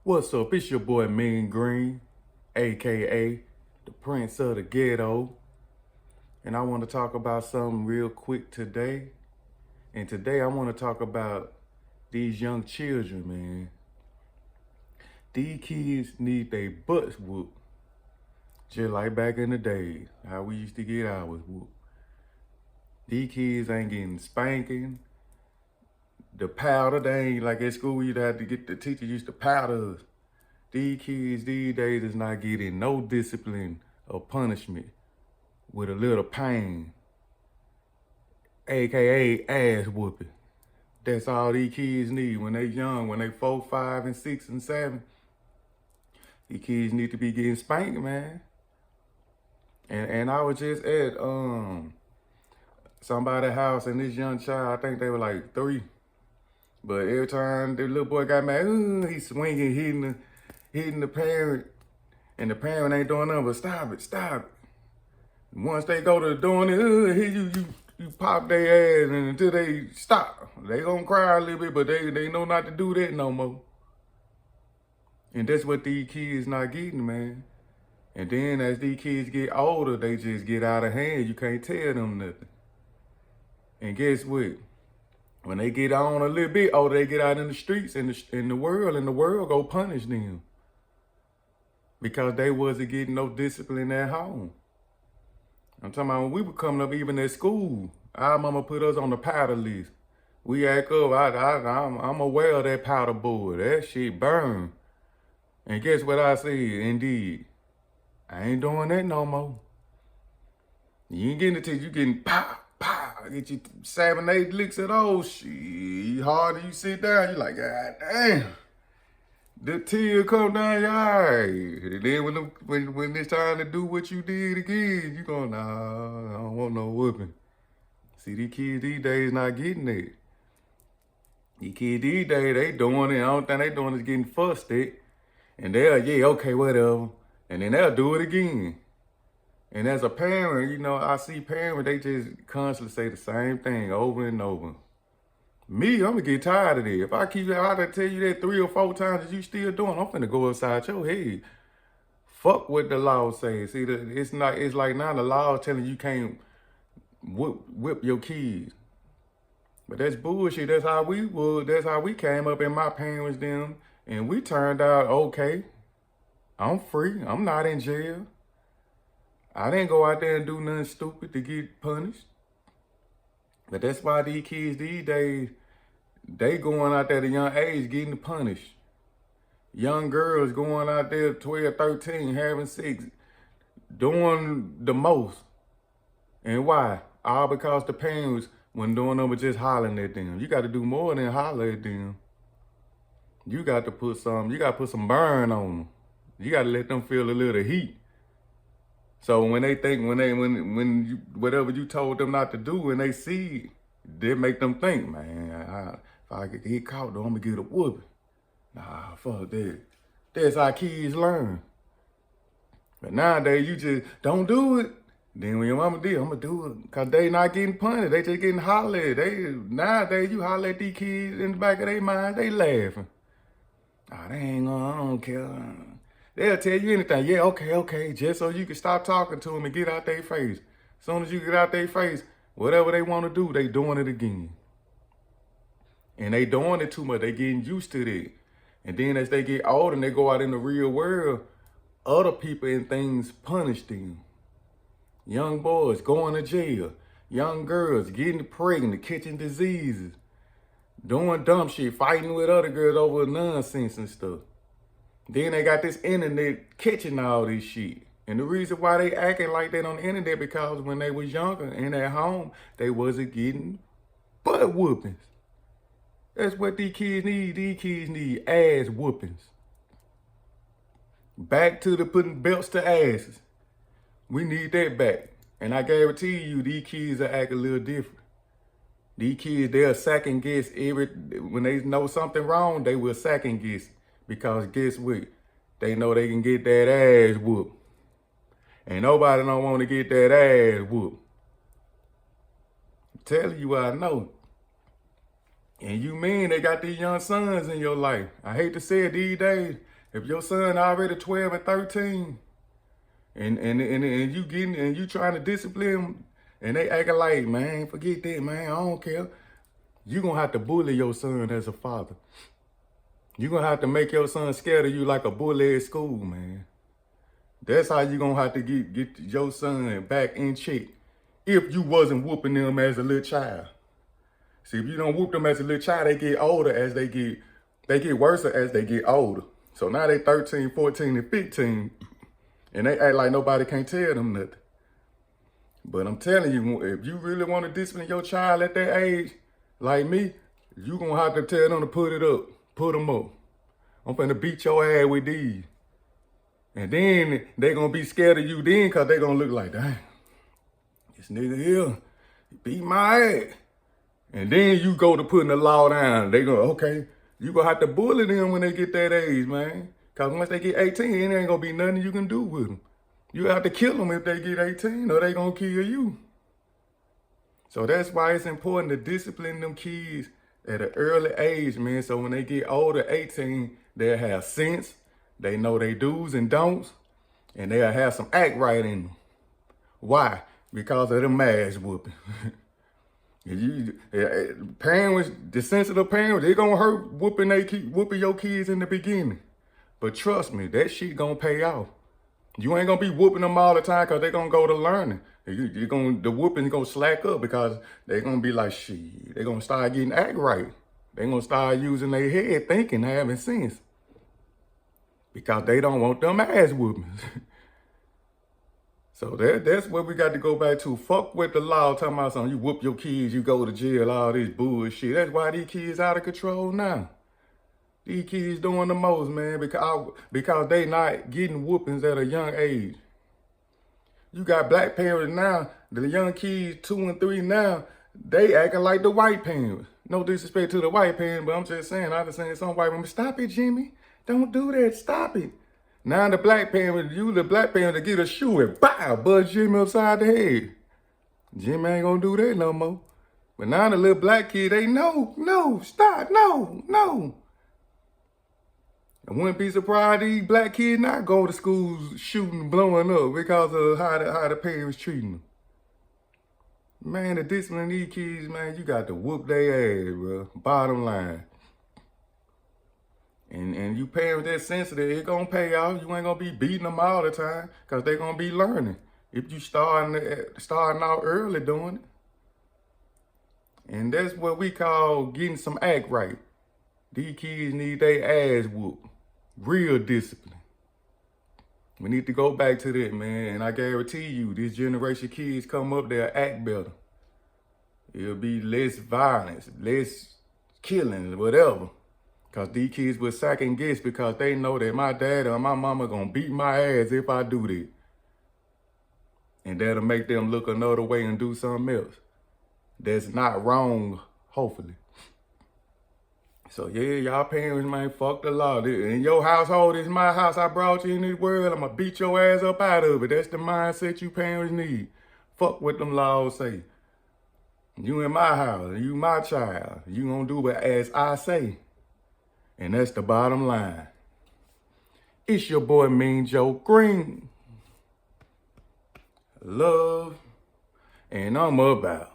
What's up? It's your boy Mean Green, aka the Prince of the Ghetto. And I want to talk about something real quick today. And today I want to talk about these young children, man. These kids need their butts whooped. Just like back in the days, how we used to get ours whooped. These kids ain't getting spanking. The powder, they ain't like at school, you'd have to get the teacher used to powder us. These kids these days is not getting no discipline or punishment with a little pain, aka ass whooping. That's all these kids need when they young, when they 4, 5, and 6, and 7. These kids need to be getting spanked, man. And I was just at somebody's house, and this young child, I think they were like 3. But every time the little boy got mad, he's swinging, hitting the parent, and the parent ain't doing nothing but stop it. Once they go to doing it, you pop their ass, and until they stop, they gonna cry a little bit, but they know not to do that no more. And that's what these kids not getting, man. And then as these kids get older, they just get out of hand. You can't tell them nothing. And guess what? When they get on a little bit older, they get out in the streets and the world go punish them. Because they wasn't getting no discipline at home. I'm talking about when we were coming up, even at school, our mama put us on the powder list. We act up, I'm aware of that powder board. That shit burn. And guess what I said? Indeed, I ain't doing that no more. You ain't getting it till you getting pow. Get you 7, 8 licks of those. Shit, harder you sit down, you like, God damn. The tear come down your eye. And then when it's time to do what you did again, you going, nah, I don't want no whooping. See, these kids these days not getting it. These kids these days, they doing it. I don't think they doing is getting fussed at. And they'll, yeah, okay, whatever. And then they'll do it again. And as a parent, you know, I see parents, they just constantly say the same thing over and over. Me, I'm gonna get tired of it. If I keep out to tell you that 3 or 4 times that you still doing, I'm finna go upside your head. Fuck what the law says. See, it's like now the law telling you can't whip your kids. But that's bullshit. That's how we would. That's how we came up in my parents' them. And we turned out okay. I'm free. I'm not in jail. I didn't go out there and do nothing stupid to get punished. But that's why these kids these days, they going out there at a young age getting punished. Young girls going out there 12, 13, having sex, doing the most. And why? All because the parents, when doing them, were just hollering at them. You got to do more than holler at them. You got to put some burn on them. You got to let them feel a little heat. So when they think, whatever you told them not to do, and they see, they make them think, man, if I get caught, though, I'm gonna get a whooping. Nah, fuck that. That's how kids learn. But nowadays, you just don't do it. Then when your mama did, I'm gonna do it. Cause they not getting punished, they just getting hollered. Nowadays, you holler at these kids in the back of their mind, they laughing. Oh, they ain't gonna, I don't care. They'll tell you anything. Yeah, okay, just so you can stop talking to them and get out their face. As soon as you get out their face, whatever they want to do, they doing it again. And they doing it too much. They getting used to that. And then as they get older and they go out in the real world, other people and things punish them. Young boys going to jail. Young girls getting pregnant, catching diseases. Doing dumb shit, fighting with other girls over nonsense and stuff. Then they got this internet catching all this shit. And the reason why they acting like that on the internet, because when they was younger and at home, they wasn't getting butt whoopings. That's what these kids need. These kids need ass whoopings. Back to the putting belts to asses. We need that back. And I guarantee you, these kids will act a little different. These kids, they'll second guess when they know something wrong, they will second guess. Because guess what? They know they can get that ass whooped. And nobody don't want to get that ass whooped. I'm telling you what I know. And you mean they got these young sons in your life. I hate to say it these days. If your son already 12 and 13, and you trying to discipline them, and they acting like, man, forget that, man, I don't care. You gonna have to bully your son as a father. You gonna have to make your son scared of you like a bully at school, man. That's how you gonna have to get your son back in check if you wasn't whooping them as a little child. See, if you don't whoop them as a little child, they get older as they get worse as they get older. So now they 13, 14, and 15, and they act like nobody can't tell them nothing. But I'm telling you, if you really want to discipline your child at that age, like me, you gonna have to tell them to put it up, put them up. I'm finna beat your ass with these. And then they gonna be scared of you then, cause they gonna look like, dang, this nigga here, he beat my ass. And then you go to putting the law down. They go, okay, you gonna have to bully them when they get that age, man. Cause once they get 18, it ain't gonna be nothing you can do with them. You have to kill them if they get 18, or they gonna kill you. So that's why it's important to discipline them kids at an early age, man. So when they get older, 18, they'll have sense. They know they do's and don'ts, and they'll have some act right in them. Why? Because of the ass whooping. Parents, the sensitive parents, they gonna hurt whooping your kids in the beginning. But trust me, that shit gonna pay off. You ain't gonna be whooping them all the time because they gonna go to learning. The whooping gonna slack up because they gonna be like, shit, they gonna start getting act right. They gonna start using their head, thinking, having sense. Because they don't want them ass whoopings. So that's what we got to go back to. Fuck with the law, talking about something, you whoop your kids, you go to jail, all this bullshit. That's why these kids out of control now. These kids doing the most, man, because they not getting whoopings at a young age. You got black parents now, the young kids 2 and 3 now, they acting like the white parents. No disrespect to the white parents, but I'm just saying, I just saying some white women, stop it, Jimmy. Don't do that, stop it. Now the black parent to get a shoe and bow, buzz Jimmy upside the head. Jimmy ain't gonna do that no more. But now the little black kid, they no, stop, no. I wouldn't be surprised these black kids not go to school shooting, blowing up because of how the parents treating them. Man, to discipline these kids, man, you got to whoop their ass, bro. Bottom line. And you parents that sensitive, it gonna pay off. You ain't gonna be beating them all the time because they gonna be learning. If you starting out early doing it. And that's what we call getting some act right. These kids need their ass whooped. Real discipline. We need to go back to that, man. And I guarantee you, this generation kids come up, they'll act better. It'll be less violence, less killing, whatever. Because these kids will second guess because they know that my dad or my mama gonna beat my ass if I do that. And that'll make them look another way and do something else. That's not wrong, hopefully. So yeah, y'all parents, man, fuck the law. In your household, it's my house. I brought you in this world. I'm gonna beat your ass up out of it. That's the mindset you parents need. Fuck what them laws say. You in my house, you my child. You gonna do it as I say. And that's the bottom line. It's your boy Mean Joe Green. Love, and I'm about.